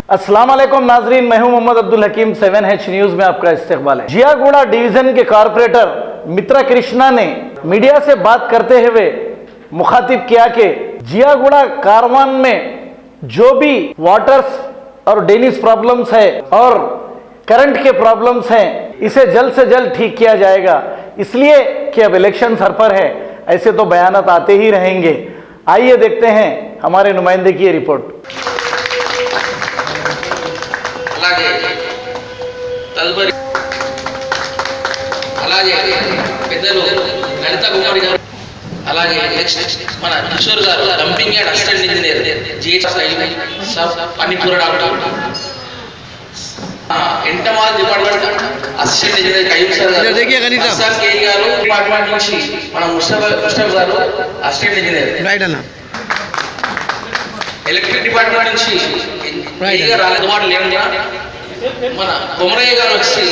अस्सलाम वालेकुम नाजरीन, मैं हूं मोहम्मद अब्दुल हकीम। 7H न्यूज में आपका इस्तकबाल है। जियागुड़ा डिवीजन के कारपोरेटर मित्रा कृष्णा ने मीडिया से बात करते हुए मुखातिब किया कि जियागुड़ा कारवान में जो भी वाटर्स और ड्रेनेज प्रॉब्लम्स है और करंट के प्रॉब्लम्स हैं, इसे जल्द से जल्द ठीक किया जाएगा, इसलिए कि अब इलेक्शन सर पर है। ऐसे तो बयानात आते ही रहेंगे। आइए देखते हैं हमारे नुमाइंदे की ये रिपोर्ट। అలాగే తదుపరి అలాగే పెద్దలు లలిత కుమారి గారు, అలాగే నెక్స్ట్ మన కిషోర్ గారు డంపింగ్ యార్డ్ అసిస్టెంట్ ఇంజనీర్ జిహెచ్ సబ్ పనిపూర డాక్టర్, ఎంటమాల్ department assistant engineer Qayyum sir గారు, అస్సాం కేఈ గారు డిపార్ట్మెంట్ నుంచి మన ముస్తఫా గారు అసిస్టెంట్ ఇంజనీర్ రైట్ అన్న, ఎలక్ట్రిక్ డిపార్ట్మెంట్ నుంచి రాలేదు మన కొమరయ్య గారు వచ్చి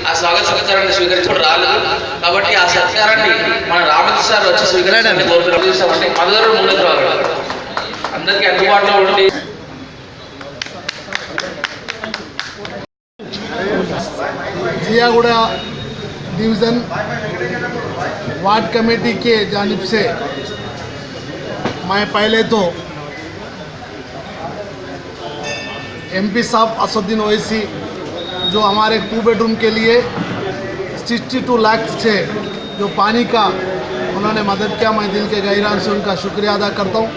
ఆ స్వాగత సత్కారాన్ని స్వీకరించడం రాలేదు కాబట్టి ఆ సత్కారాన్ని మన రామకృష్ణ సార్ వచ్చి స్వీకరించాలని కోరుతున్నామండి. మదరు ముందుకు రావాలి, అందరికీ అందుబాటులో ఉండి. जियागुड़ा डिवीज़न वार्ड कमेटी के जानिब से मैं पहले तो एमपी साहब असदुद्दीन ओवैसी जो हमारे 2 बेडरूम के लिए 62 लाख से जो पानी का उन्होंने मदद किया, मैं दिल के गहराई से उनका शुक्रिया अदा करता हूँ।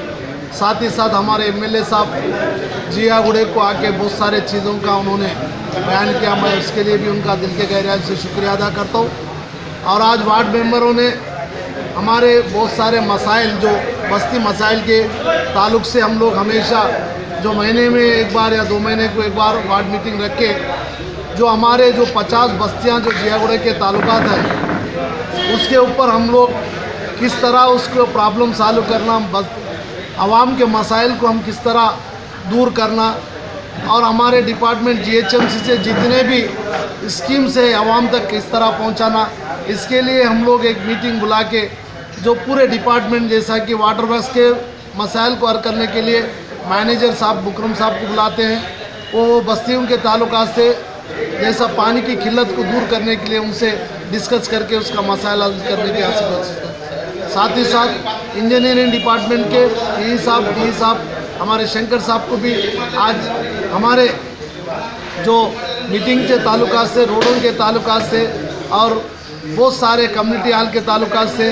साथ ही साथ हमारे एमएलए साहब जियागुड़े को आके बहुत सारे चीज़ों का उन्होंने बयान किया, मैं उसके लिए भी उनका दिल के गहराई से शुक्रिया अदा करता हूँ। और आज वार्ड मेंबरों ने हमारे बहुत सारे मसाइल, जो बस्ती मसाइल के ताल्लुक़ से हम लोग हमेशा जो महीने में एक बार या 2 महीने को एक बार वार्ड मीटिंग रख के जो हमारे जो 50 बस्तियां जो जियागुड़े के ताल्लुकात हैं उसके ऊपर हम लोग किस तरह उसको प्रॉब्लम सॉल्व करना, आवाम के मसाइल को हम किस तरह दूर करना और हमारे डिपार्टमेंट जीएचएमसी से जितने भी स्कीम्स है आवाम तक किस तरह पहुंचाना, इसके लिए हम लोग एक मीटिंग बुला के जो पूरे डिपार्टमेंट जैसा कि वाटर वर्क्स के मसाइल को हल करने के लिए मैनेजर साहब बुकरम साहब को बुलाते हैं, वो बस्तियों के ताल्लुकात से जैसा पानी की किल्लत को दूर करने के लिए उनसे डिस्कस करके उसका मसाइल हल करने की कोशिश करते हैं। साथ ही साथ इंजीनियरिंग डिपार्टमेंट के डी साहब हमारे शंकर साहब को भी आज हमारे जो मीटिंग के ताल्लुकात से, रोडों के ताल्लुकात से और बहुत सारे कम्युनिटी हॉल के ताल्लुकात से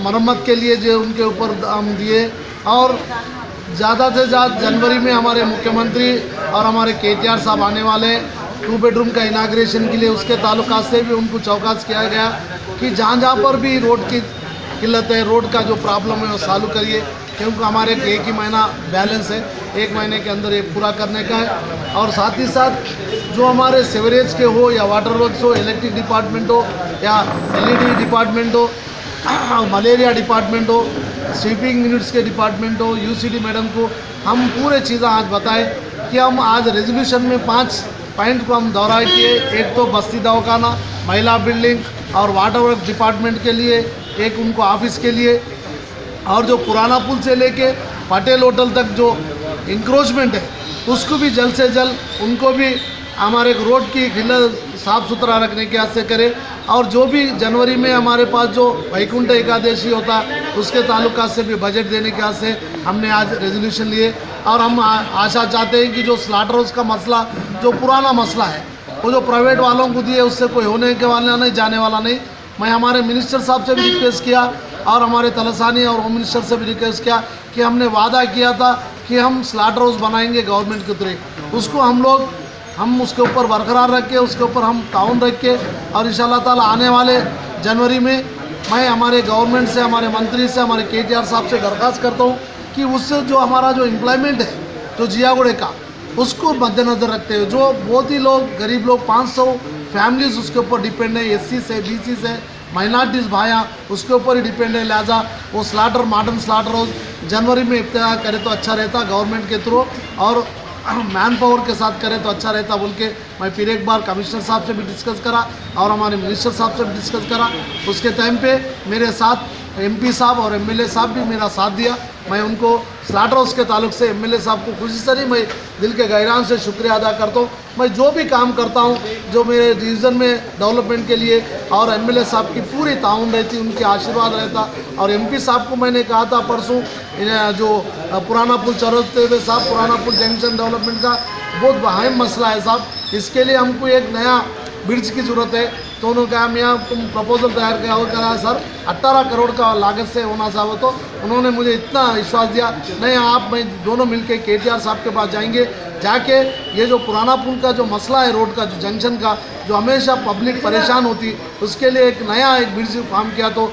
मरम्मत के लिए जो उनके ऊपर हम दिए। और ज़्यादा से ज़्यादा जनवरी में हमारे मुख्यमंत्री और हमारे केटीआर साहब आने वाले 2 बेडरूम का इनाग्रेशन के लिए, उसके ताल्लुकात से भी उनको चौकास किया गया कि जहाँ पर भी रोड की किल्लत है, रोड का जो प्रॉब्लम है वो सॉल्व करिए, क्योंकि हमारे एक ही महीना बैलेंस है, 1 महीने के अंदर ये पूरा करने का है। और साथ ही साथ जो हमारे सीवरेज के हो या वाटर वर्क्स हो, इलेक्ट्रिक डिपार्टमेंट हो या LED डिपार्टमेंट हो, मलेरिया डिपार्टमेंट हो, स्वीपिंग यूनिट्स के डिपार्टमेंट हो, UCD मैडम को हम पूरे चीज़ें आज बताएं कि हम आज रेजोल्यूशन में 5 पॉइंट को हम दोहराए किए। एक तो बस्ती दवाखाना, महिला बिल्डिंग और वाटर वर्क डिपार्टमेंट के लिए एक उनको ऑफिस के लिए, और जो पुराना पुल से लेके पटेल होटल तक जो इंक्रोचमेंट है उसको भी जल्द से जल्द उनको भी हमारे रोड की किल्लत साफ़ सुथरा रखने के हाथ से करें। और जो भी जनवरी में हमारे पास जो वैकुंठ एकादशी होता उसके ताल्लुकात से भी बजट देने के हाथ से हमने आज रेजोल्यूशन लिए। और हम आशा चाहते हैं कि जो स्लाटर हाउस का मसला जो पुराना मसला है वो जो प्राइवेट वालों को दिए उससे कोई होने के वाला नहीं, जाने वाला नहीं। मैं हमारे मिनिस्टर साहब से भी रिक्वेस्ट किया और हमारे तलसानी और होम मिनिस्टर से भी रिक्वेस्ट किया कि हमने वादा किया था कि हम स्लाटर हाउस बनाएंगे गवर्नमेंट के थ्रू, उसको हम उसके ऊपर बरकरार रख के, उसके ऊपर हम ताउन रख के, और इंशाअल्लाह ताला आने वाले जनवरी में मैं हमारे गवर्नमेंट से, हमारे मंत्री से, हमारे केटीआर साहब से दरख्वास्त करता हूँ कि उससे जो हमारा जो एम्प्लॉयमेंट है जो जियागुड़े का, उसको मद्देनज़र रखते हुए जो बहुत ही लोग गरीब लोग 500 फैमिलीज उसके ऊपर डिपेंड है, SC से, BC से, माइनॉरिटीज़ भाइयाँ उसके ऊपर ही डिपेंड है। लिहाजा वो मॉडर्न स्लाटर हाउस जनवरी में इफ्तिताह करे तो अच्छा रहता गवर्नमेंट के थ्रू, और मैन पावर के साथ करें तो अच्छा रहता बोल के मैं फिर एक बार कमिश्नर साहब से भी डिस्कस करा और हमारे मिनिस्टर साहब से भी डिस्कस करा। उसके टाइम पे मेरे साथ MP साहब और MLA साहब भी मेरा साथ दिया। मैं उनको स्लाटर हाउस के ताल्लुक से एमएलए साहब को खुशी सरी मैं दिल के गहरान से शुक्रिया अदा करता हूँ। मैं जो भी काम करता हूँ जो मेरे डिवीज़न में डेवलपमेंट के लिए और एमएलए साहब की पूरी ताउन रहती, उनके आशीर्वाद रहता। और एमपी साहब को मैंने कहा था परसों जो पुराना पुल चौराहे पे साहब, पुराना पुल जंक्शन डेवलपमेंट का बहुत अहम मसला है साहब, इसके लिए हमको एक नया ब्रिज की ज़रूरत है। तो उन्होंने कहा मैं तुम प्रपोजल तैयार किया और कहा सर 18 करोड़ का लागत से होना साहब। तो उन्होंने मुझे इतना विश्वास दिया, नहीं आप मैं दोनों मिलके केटीआर साहब के पास जाएंगे, जाके ये जो पुराना पुल का जो मसला है रोड का जो जंक्शन का जो हमेशा पब्लिक परेशान होती, उसके लिए एक नया एक ब्रिज फॉर्म किया तो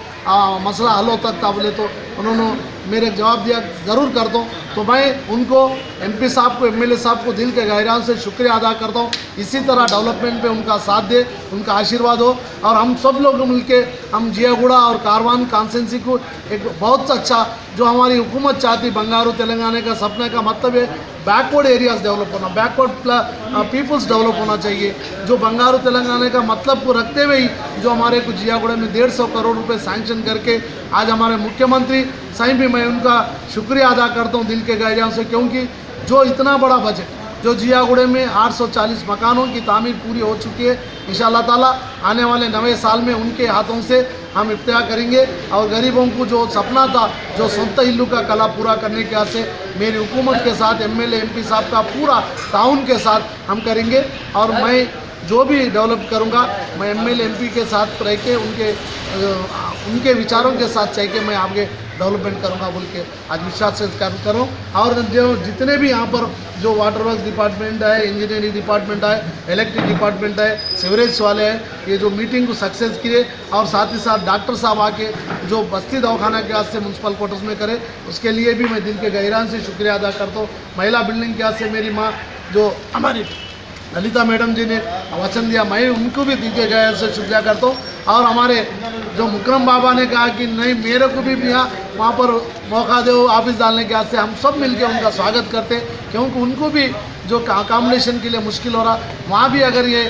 मसला हल होता था। बोले तो उन्होंने मेरे जवाब दिया ज़रूर करता हूँ। तो मैं उनको एमपी साहब को एमएलए साहब को दिल के गहरान से शुक्रिया अदा करता हूँ। इसी तरह डेवलपमेंट पे उनका साथ दे, उनका आशीर्वाद हो और हम सब लोग मिलके हम जियागुड़ा और कारवान कॉन्स्टिट्यूंसी को एक बहुत अच्छा जो हमारी हुकूमत चाहती बंगारू तेलंगाना का सपने का मतलब है बैकवर्ड एरियाज़ डेवलप होना, बैकवर्ड पीपल्स डेवलप होना चाहिए। जो बंगारू तेलंगाना का मतलब को रखते हुए ही जो हमारे कुछ जियागुड़े में 150 करोड़ रुपए सैंक्शन करके आज हमारे मुख्यमंत्री सही भी मैं उनका शुक्रिया अदा करता हूँ दिल के गहरान से, क्योंकि जो इतना बड़ा बजट जो जियागुड़े में 840 मकानों की तामीर पूरी हो चुकी है, इंशाअल्लाह ताला आने वाले नए साल में उनके हाथों से हम इफ्तिया करेंगे। और गरीबों को जो सपना था जो सोंता इल्लू का कला पूरा करने के वास्ते मेरी हुकूमत के साथ एमएलए एमपी साहब का पूरा ताउन के साथ हम करेंगे। और मैं जो भी डेवलप करूंगा मैं एमएलए एमपी के साथ रह के उनके विचारों के साथ चाह के मैं आगे डेवलपमेंट करूंगा बोल के आज विश्वास से कार्य करूँ। और जो जितने भी यहाँ पर जो वाटर वर्क्स डिपार्टमेंट है, इंजीनियरिंग डिपार्टमेंट है, इलेक्ट्रिक डिपार्टमेंट है, सीवरेज वाले हैं, ये जो मीटिंग को सक्सेस किए और साथ ही साथ डॉक्टर साहब आके जो बस्ती दवाखाना के वास्ते म्यूनसिपल क्वार्टर्स में करे, उसके लिए भी मैं दिल के गहरान से शुक्रिया अदा करता हूँ। महिला बिल्डिंग के वास्ते मेरी माँ जो हमारी ललिता मैडम जी ने वचन दिया, मैं उनको भी दिल के गहरान से शुक्रिया करता हूँ। और हमारे जो मुकरम बाबा ने कहा कि नहीं मेरे को भी यहाँ वहाँ पर मौका दो ऑफिस डालने के वास्ते, हम सब मिलके उनका स्वागत करते हैं, क्योंकि उनको भी जो अकामडेशन के लिए मुश्किल हो रहा, वहाँ भी अगर ये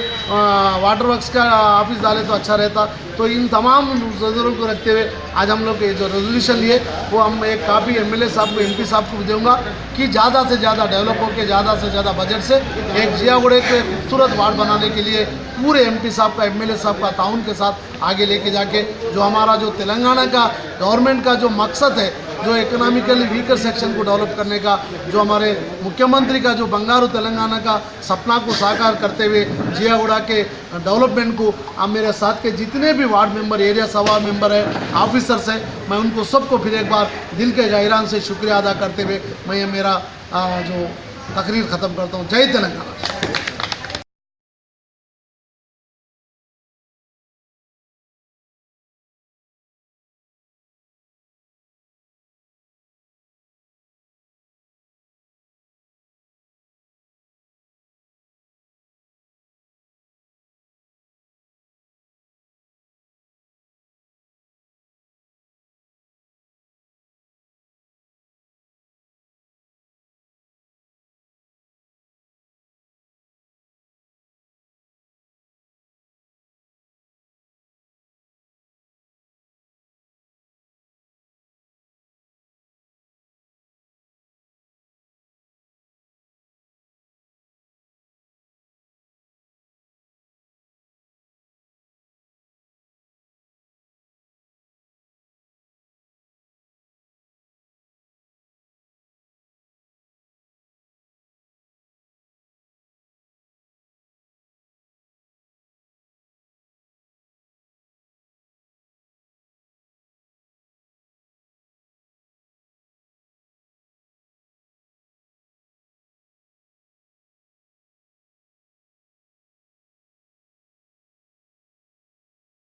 वाटर वर्क्स का ऑफिस डाले तो अच्छा रहता। तो इन तमाम ज़रूरतों को रखते हुए आज हम लोग ये जो रेजोल्यूशन लिए वो हम एक कापी एमएलए साहब को एमपी साहब को भी दूंगा कि ज़्यादा से ज़्यादा डेवलप होकर ज़्यादा से ज़्यादा बजट से एक जियागुड़े को एक खूबसूरत वार्ड बनाने के लिए पूरे एमपी साहब का एमएलए साहब का ताउन के साथ आगे लेके जाके जो हमारा जो तेलंगाना का गवर्नमेंट का जो मकसद है जो इकोनॉमिकली वीकर सेक्शन को डेवलप करने का, जो हमारे मुख्यमंत्री का जो बंगारू तेलंगाना का सपना को साकार करते हुए जियागुड़ा के डेवलपमेंट को आप मेरे साथ के जितने भी वार्ड मेंबर, एरिया सभा मेंबर है, ऑफिसर्स हैं, मैं उनको सबको फिर एक बार दिल के गहरान से शुक्रिया अदा करते हुए मैं ये मेरा जो तकरीर ख़त्म करता हूँ। जय तेलंगाना।